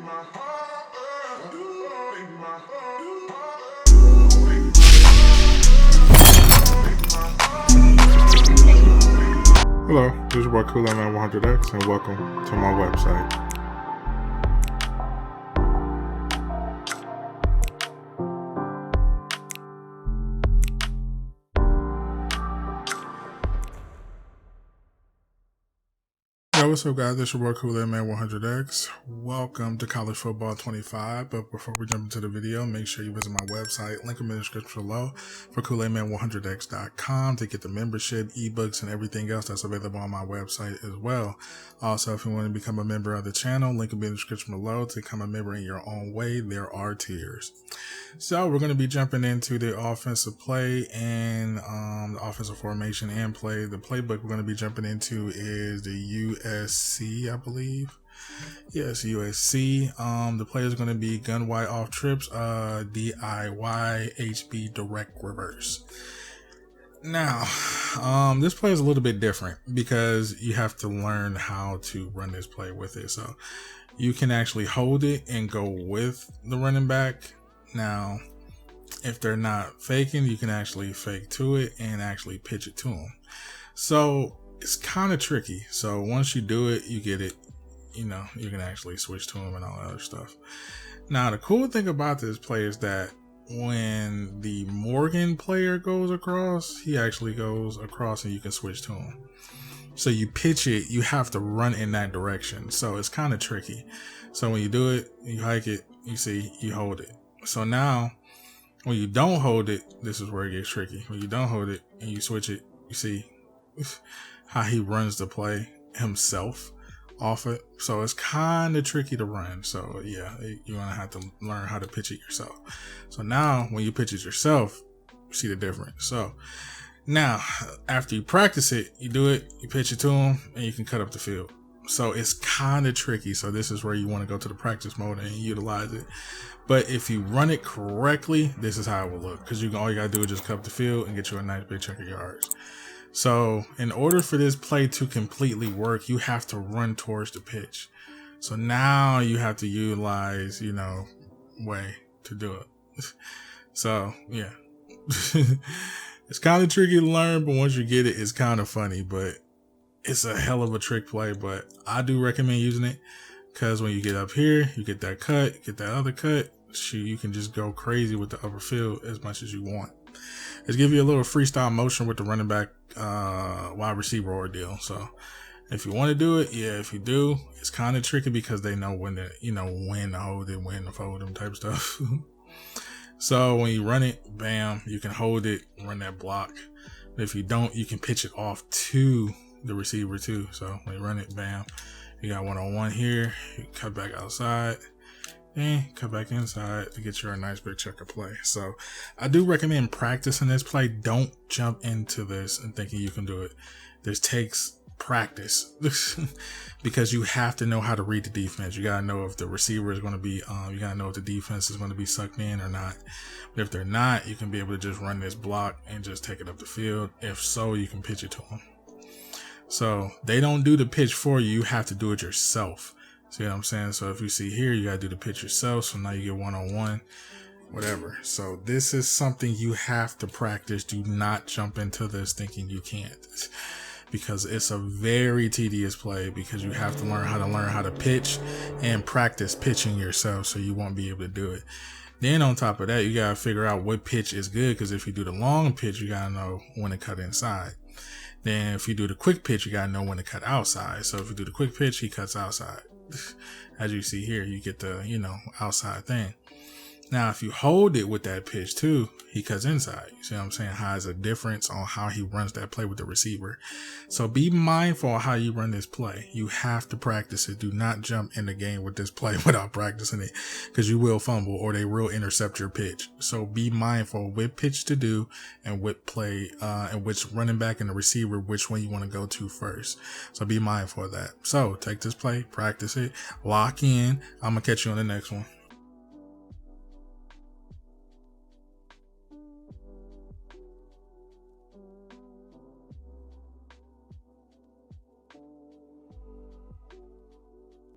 Hello, this is your boy Kool-Aid Man 100X, and welcome to my website. Yo, what's up, guys? This is your boy Kool-Aid Man 100X. Welcome to College Football 25. But before we jump into the video, make sure you visit my website, link in the description below, for KoolAidMan100X.com to get the membership, ebooks, and everything else that's available on my website as well. Also, if you want to become a member of the channel, link in the description below to become a member in your own way. There are tiers. So we're going to be jumping into the offensive play and the offensive formation and play. The playbook we're going to be jumping into is the USC, I believe. Yes, USC. The play is going to be gun wide off trips, DIY, HB direct reverse. Now, this play is a little bit different because you have to learn how to run this play with it. So you can actually hold it and go with the running back. Now, if they're not faking, you can actually fake to it and actually pitch it to them. So it's kind of tricky. So once you do it, you get it, you know, you can actually switch to them and all that other stuff. Now, the cool thing about this play is that when the Morgan player goes across, he actually goes across and you can switch to him. So you pitch it, you have to run in that direction. So it's kind of tricky. So when you do it, you hike it, you see, you hold it. So now, when you don't hold it, this is where it gets tricky. When you don't hold it and you switch it, you see how he runs the play himself off it. So it's kind of tricky to run. So yeah, you're going to have to learn how to pitch it yourself. So now, when you pitch it yourself, you see the difference. So now, after you practice it, you do it, you pitch it to him, and you can cut up the field. So it's kind of tricky. So this is where you want to go to the practice mode and utilize it. But if you run it correctly, this is how it will look. Because all you got to do is just cut up the field and get you a nice big chunk of yards. So in order for this play to completely work, you have to run towards the pitch. So now you have to utilize, you know, way to do it. So yeah, it's kind of tricky to learn, but once you get it, it's kind of funny. But it's a hell of a trick play, but I do recommend using it because when you get up here, you get that cut, get that other cut. Shoot, you can just go crazy with the upper field as much as you want. It's give you a little freestyle motion with the running back, wide receiver ordeal. So if you want to do it, yeah. If you do, it's kind of tricky because they know when to, you know, when to hold it, when to fold them type stuff. So when you run it, bam, you can hold it, run that block. If you don't, you can pitch it off to the receiver too. So when you run it, bam, you got one-on-one here. You cut back outside and cut back inside to get you a nice big checker play. So I do recommend practicing this play. Don't jump into this and thinking you can do it. This takes practice because you have to know how to read the defense. You got to know if the receiver is going to be, you got to know if the defense is going to be sucked in or not. But if they're not, you can be able to just run this block and just take it up the field. If so, you can pitch it to them. So they don't do the pitch for you. You have to do it yourself. See what I'm saying? So if you see here, you got to do the pitch yourself. So now you get one-on-one, whatever. So this is something you have to practice. Do not jump into this thinking you can't, because it's a very tedious play because you have to learn how to pitch and practice pitching yourself. So you won't be able to do it. Then on top of that, you got to figure out what pitch is good. Because if you do the long pitch, you got to know when to cut inside. Then if you do the quick pitch, you got to know when to cut outside. So if you do the quick pitch, he cuts outside. As you see here, you get the, you know, outside thing. Now, if you hold it with that pitch too, he cuts inside. You see what I'm saying? How is a difference on how he runs that play with the receiver. So be mindful of how you run this play. You have to practice it. Do not jump in the game with this play without practicing it, because you will fumble or they will intercept your pitch. So be mindful what pitch to do and what play, and which running back and the receiver, which one you want to go to first. So be mindful of that. So take this play, practice it, lock in. I'm going to catch you on the next one.